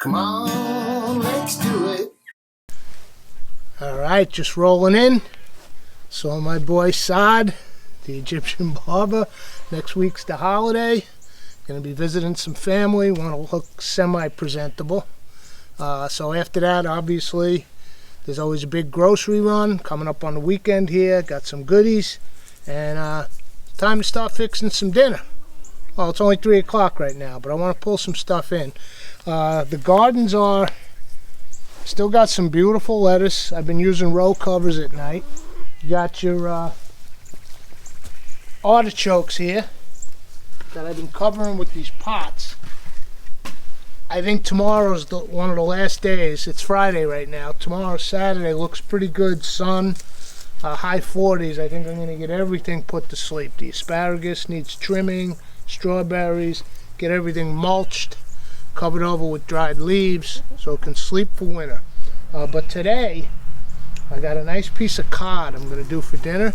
Come on, let's do it. Alright, just rolling in. Saw my boy Saad, the Egyptian barber. Next week's the holiday. Gonna be visiting some family. Want to look semi-presentable. So after that, obviously, there's always a big grocery run coming up on the weekend here. Got some goodies. And time to start fixing some dinner. Well, it's only 3 o'clock right now, but I want to pull some stuff in. The gardens are still got some beautiful lettuce. I've been using row covers at night. You got your artichokes here that I've been covering with these pots. I think tomorrow's one of the last days. It's Friday right now. Tomorrow's Saturday. Looks pretty good. Sun, high 40s. I think I'm going to get everything put to sleep. The asparagus needs trimming, strawberries, get everything mulched, covered over with dried leaves so it can sleep for winter. But today, I got a nice piece of cod I'm going to do for dinner.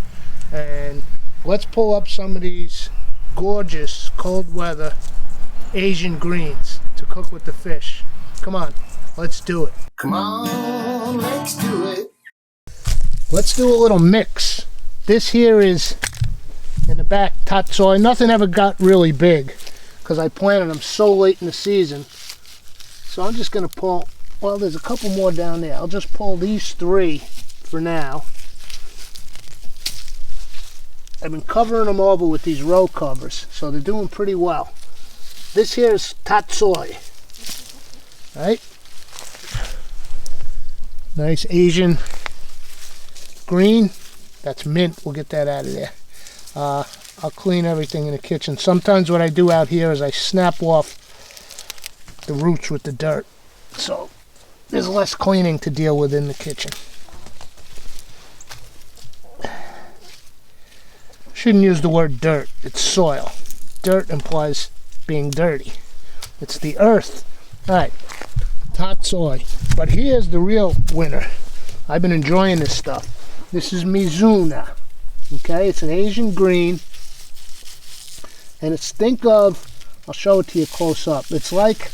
And let's pull up some of these gorgeous cold weather Asian greens to cook with the fish. Come on, let's do it. Come on, let's do it. Let's do a little mix. This here is in the back tatsoi. Nothing ever got really big because I planted them so late in the season. So I'm just going to pull, well, there's a couple more down there. I'll just pull these 3 for now. I've been covering them over with these row covers, so they're doing pretty well. This here is tatsoi. Right? Nice Asian green. That's mint. We'll get that out of there. I'll clean everything in the kitchen. Sometimes what I do out here is I snap off the roots with the dirt. So there's less cleaning to deal with in the kitchen. Shouldn't use the word dirt. It's soil. Dirt implies being dirty. It's the earth. Alright, tatsoi. But here's the real winner. I've been enjoying this stuff. This is mizuna. Okay, it's an Asian green. And it's, think of, I'll show it to you close up. It's like,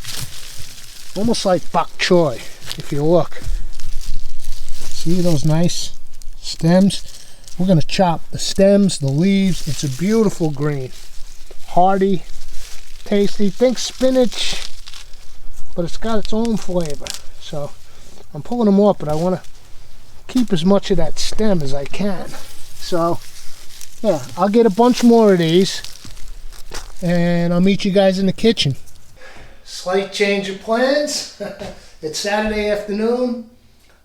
almost like bok choy, if you look. See those nice stems? We're going to chop the stems, the leaves. It's a beautiful green. Hearty, tasty. Think spinach, but it's got its own flavor. So I'm pulling them off, but I want to keep as much of that stem as I can. So yeah, I'll get a bunch more of these and I'll meet you guys in the kitchen. Slight change of plans. It's Saturday afternoon.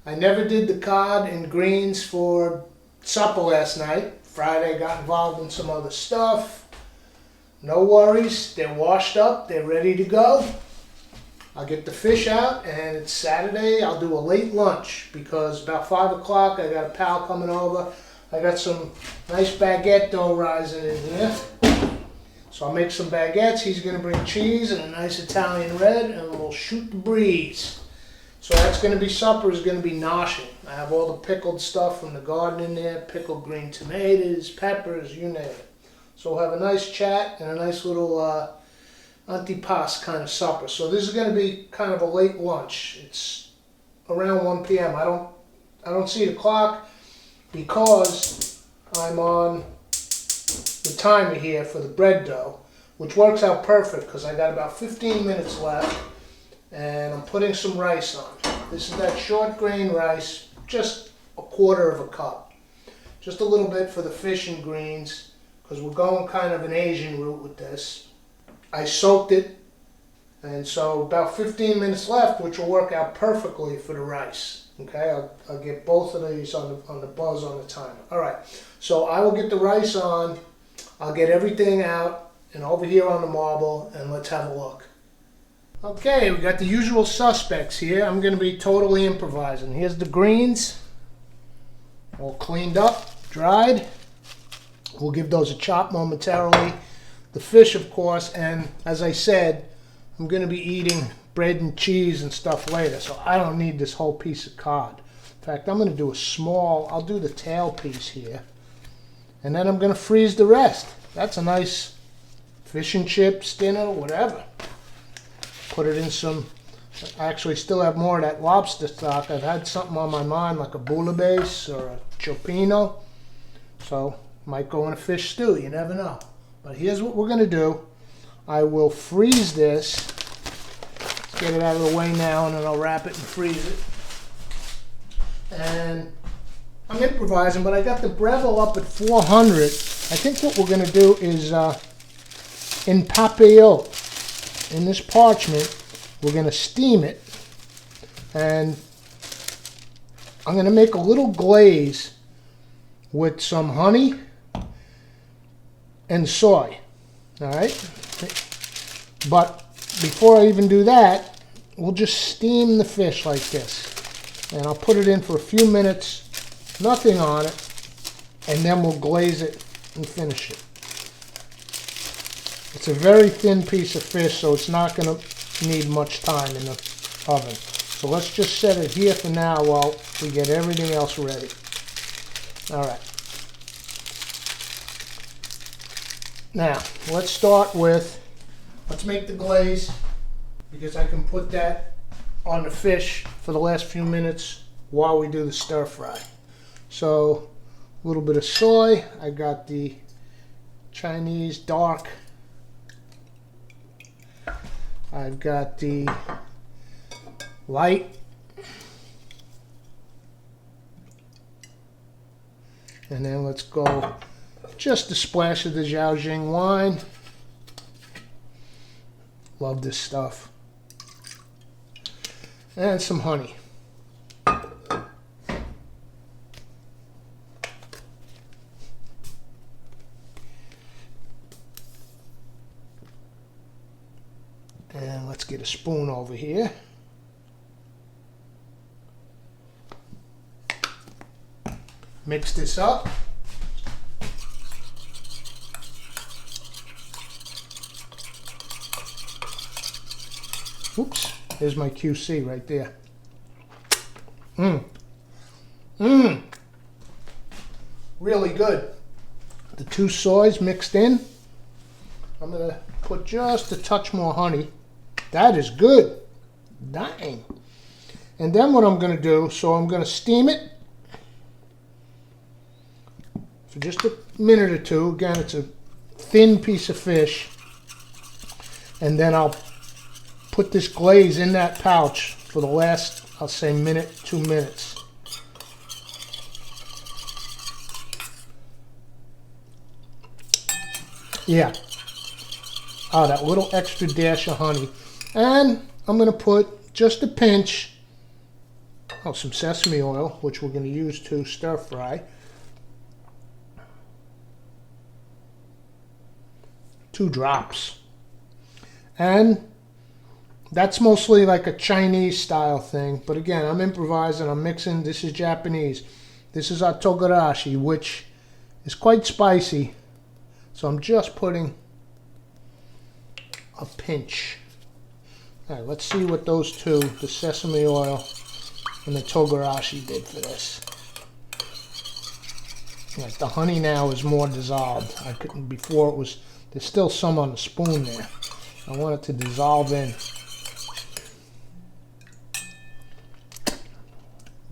I never did the cod and greens for supper last night. Friday got involved in some other stuff. No worries, they're washed up, they're ready to go. I'll get the fish out, and it's Saturday. I'll do a late lunch because about 5 o'clock I got a pal coming over. I got some nice baguette dough rising in here. So I'll make some baguettes. He's going to bring cheese and a nice Italian red, and we'll shoot the breeze. So that's going to be supper, is going to be noshing. I have all the pickled stuff from the garden in there, pickled green tomatoes, peppers, you name it. So we'll have a nice chat and a nice little antipas kind of supper. So this is going to be kind of a late lunch. It's around 1 p.m. I don't see the clock because I'm on the timer here for the bread dough, which works out perfect because I got about 15 minutes left. And I'm putting some rice on. This is that short grain rice, just a 1/4 of a cup. Just a little bit for the fish and greens, because we're going kind of an Asian route with this. I soaked it, and so about 15 minutes left, which will work out perfectly for the rice. Okay, I'll get both of these on the buzz on the timer. All right, so I will get the rice on. I'll get everything out and over here on the marble, and let's have a look. Okay, we got the usual suspects here. I'm going to be totally improvising. Here's the greens, all cleaned up, dried. We'll give those a chop momentarily. The fish, of course, and as I said, I'm going to be eating bread and cheese and stuff later, so I don't need this whole piece of cod. In fact, I'm going to do I'll do the tail piece here, and then I'm going to freeze the rest. That's a nice fish and chips dinner, whatever. Put it in some I actually still have more of that lobster stock. I've had something on my mind like a bouillabaisse or a cioppino. So, might go in a fish stew, you never know. But here's what we're gonna do. I will freeze this. Let's get it out of the way now and then I'll wrap it and freeze it. And I'm improvising, but I got the Breville up at 400. I think what we're gonna do is in papillote, in this parchment, we're gonna steam it. And I'm gonna make a little glaze with some honey and soy, all right? But before I even do that, we'll just steam the fish like this. And I'll put it in for a few minutes, nothing on it, and then we'll glaze it and finish it. It's a very thin piece of fish, so it's not gonna need much time in the oven. So let's just set it here for now while we get everything else ready. All right. Now, let's start with, let's make the glaze, because I can put that on the fish for the last few minutes while we do the stir fry. So, a little bit of soy. I got the Chinese dark. I've got the light. And then let's go just a splash of the Zhaojing wine. Love this stuff. And some honey. And let's get a spoon over here. Mix this up. Oops, there's my QC right there. Really good. The two soys mixed in. I'm gonna put just a touch more honey. That is good. Dang. And then what I'm gonna do, so I'm gonna steam it for just a minute or two. Again, it's a thin piece of fish. And then I'll put this glaze in that pouch for the last, I'll say, minute, 2 minutes. Yeah. Oh, that little extra dash of honey. And I'm going to put just a pinch of some sesame oil, which we're going to use to stir fry. 2 drops. And that's mostly like a Chinese style thing. But again, I'm improvising, I'm mixing. This is Japanese. This is our togarashi, which is quite spicy. So I'm just putting a pinch. All right, let's see what those two, the sesame oil and the togarashi, did for this. Right, the honey now is more dissolved. I couldn't, before it was, there's still some on the spoon there. I want it to dissolve in.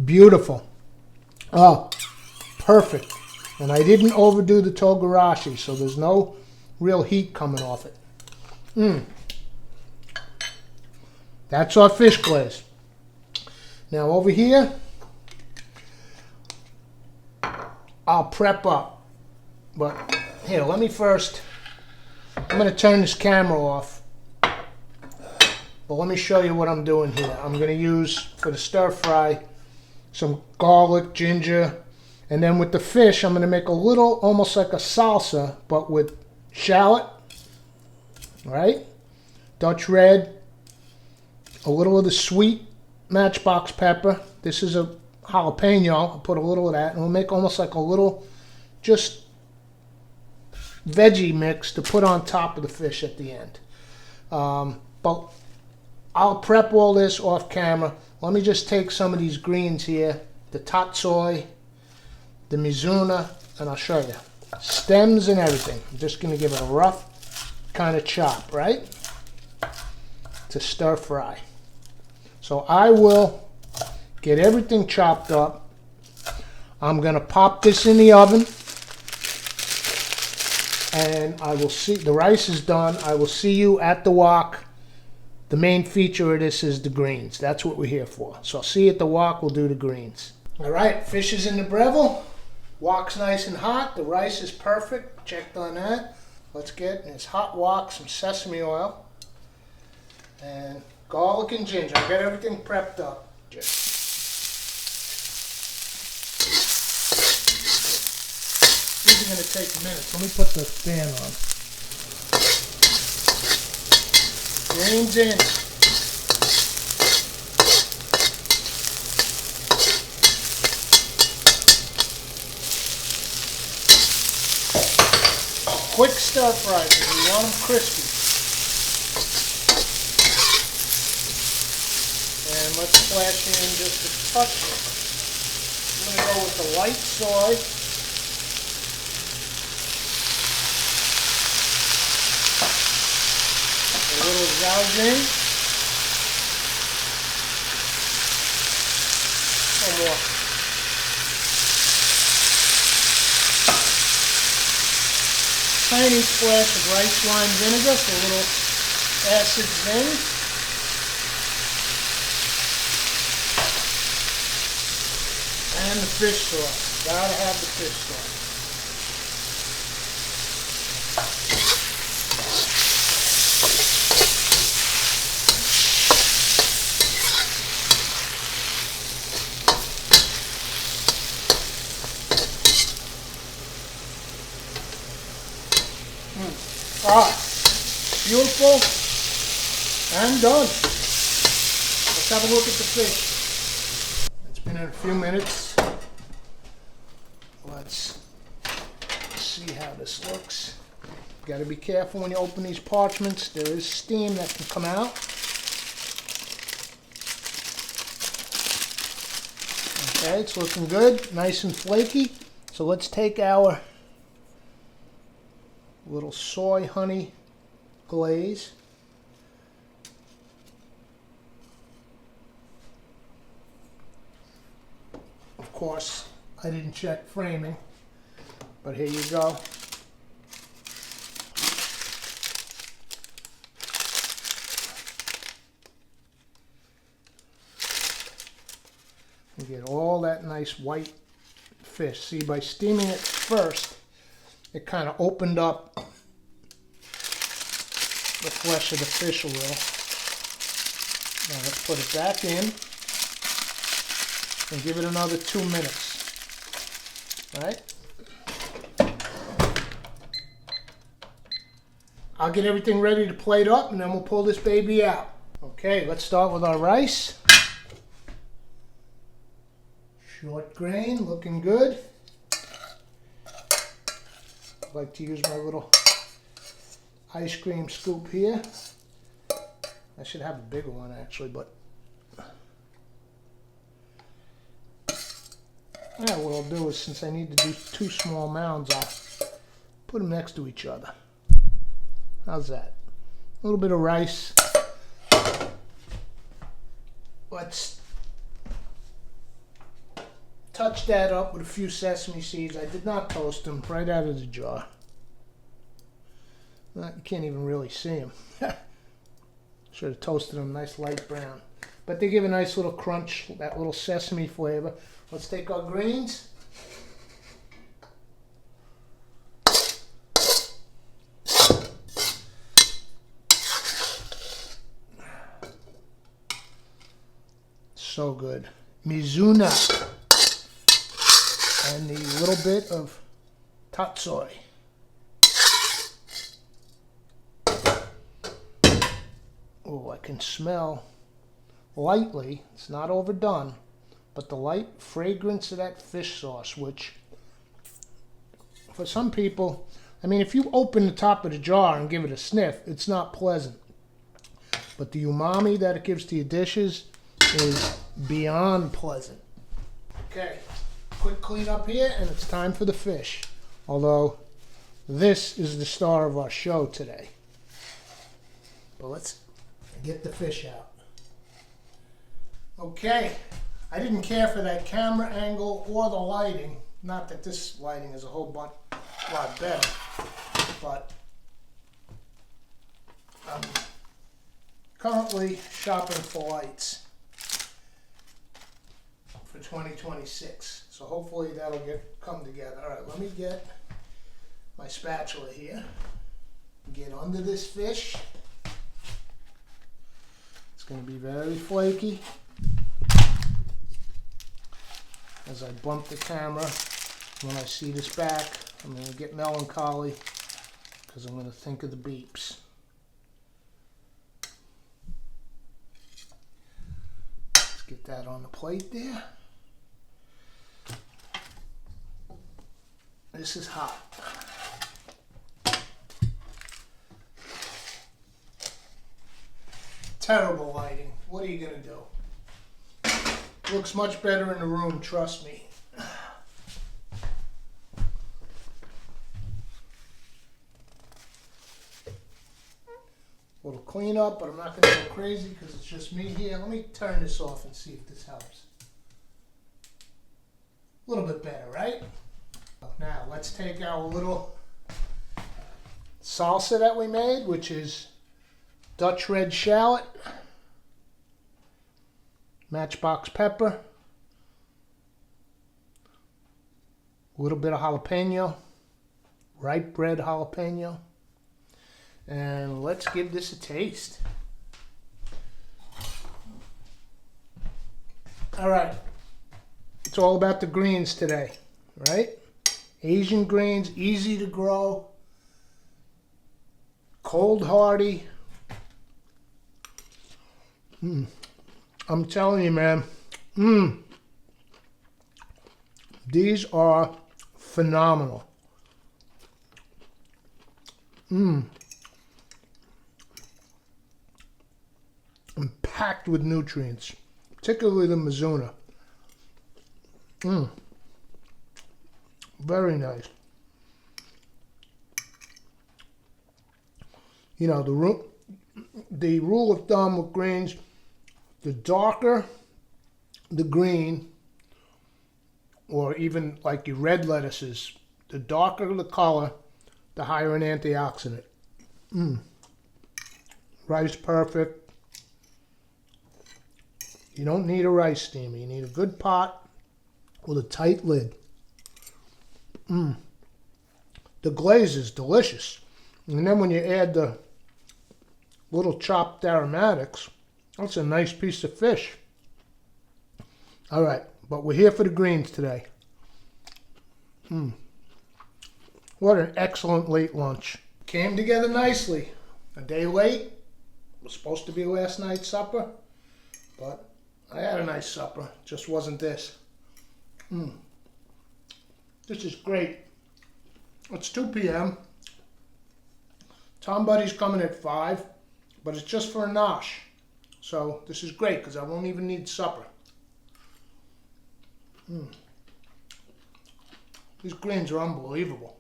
Beautiful. Oh, perfect. And I didn't overdo the togarashi, so there's no real heat coming off it. That's our fish glaze. Now over here, I'll prep up. But here, let me first, I'm going to turn this camera off. But let me show you what I'm doing here. I'm going to use, for the stir fry, some garlic, ginger, and then with the fish, I'm going to make a little, almost like a salsa, but with shallot, right? Dutch red, a little of the sweet matchbox pepper. This is a jalapeno. I'll put a little of that, and we'll make almost like a little, just veggie mix to put on top of the fish at the end. But I'll prep all this off camera. Let me just take some of these greens here, the tatsoi, the mizuna, and I'll show you. Stems and everything. I'm just going to give it a rough kind of chop, right? To stir fry. So I will get everything chopped up. I'm going to pop this in the oven. And I will see, the rice is done. I will see you at the wok. The main feature of this is the greens. That's what we're here for. So I'll see you at the wok. We'll do the greens. All right, fish is in the Breville. Wok's nice and hot. The rice is perfect. Checked on that. Let's get in this hot wok some sesame oil and garlic and ginger. I got everything prepped up. These are going to take minutes. Let me put the fan on. Greens in. Quick stir fry because we want them crispy. And let's splash in just a touch. I'm going to go with the light soy. A little Zhaojing. One more. Tiny splash of rice wine vinegar for a little acid zing. And the fish sauce. Gotta have the fish sauce. Beautiful and done. Let's have a look at the fish. It's been in a few minutes. Let's see how this looks. You got to be careful when you open these parchments. There is steam that can come out. Okay, it's looking good, nice and flaky. So let's take our little soy honey glaze. Of course, I didn't check framing, but here you go. You get all that nice white fish. See, by steaming it first, it kind of opened up the flesh of the fish a little. Now let's put it back in and give it another 2 minutes. All right? I'll get everything ready to plate up and then we'll pull this baby out. Okay, let's start with our rice. Short grain, looking good. I like to use my little ice cream scoop here. I should have a bigger one actually, but yeah, what I'll do is, since I need to do 2 small mounds, I'll put them next to each other. How's that? A little bit of rice. Let's touch that up with a few sesame seeds. I did not toast them, right out of the jar. You can't even really see them. Should have toasted them nice light brown. But they give a nice little crunch, that little sesame flavor. Let's take our greens. So good. Mizuna. And the little bit of tatsoi. Oh, I can smell lightly, it's not overdone, but the light fragrance of that fish sauce, which for some people, I mean, if you open the top of the jar and give it a sniff, it's not pleasant. But the umami that it gives to your dishes is beyond pleasant. Okay, quick clean up here, and it's time for the fish. Although, this is the star of our show today. But let's get the fish out. Okay, I didn't care for that camera angle or the lighting. Not that this lighting is a whole lot better, but I'm currently shopping for lights for 2026. So hopefully that'll come together. All right, let me get my spatula here. Get under this fish. It's going to be very flaky as I bump the camera. When I see this back, I'm going to get melancholy because I'm going to think of the beeps. Let's get that on the plate there. This is hot. Terrible lighting. What are you going to do? Looks much better in the room, trust me. A little cleanup, but I'm not going to go crazy because it's just me here. Let me turn this off and see if this helps. A little bit better, right? Now, let's take our little salsa that we made, which is Dutch red shallot, matchbox pepper, a little bit of jalapeno, ripe red jalapeno, and let's give this a taste. All right, it's all about the greens today, right? Asian greens, easy to grow, cold hardy. I'm telling you, man, these are phenomenal. And packed with nutrients, particularly the Mizuna. Very nice. You know, the rule of thumb with greens, the darker the green, or even like your red lettuces, the darker the color, the higher an antioxidant. Rice perfect. You don't need a rice steamer. You need a good pot with a tight lid. The glaze is delicious. And then when you add the little chopped aromatics, that's a nice piece of fish. All right, but we're here for the greens today. What an excellent late lunch. Came together nicely. A day late. It was supposed to be last night's supper, but I had a nice supper. Just wasn't this. This is great. It's 2 p.m. Tom Buddy's coming at 5, but it's just for a nosh. So this is great because I won't even need supper. These greens are unbelievable.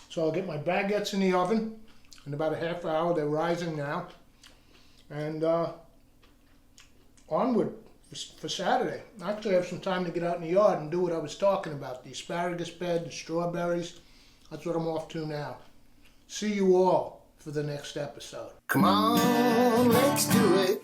So I'll get my baguettes in the oven in about a half hour. They're rising now. And onward for Saturday. Actually, I have some time to get out in the yard and do what I was talking about. The asparagus bed, the strawberries. That's what I'm off to now. See you all for the next episode. Come on, let's do it.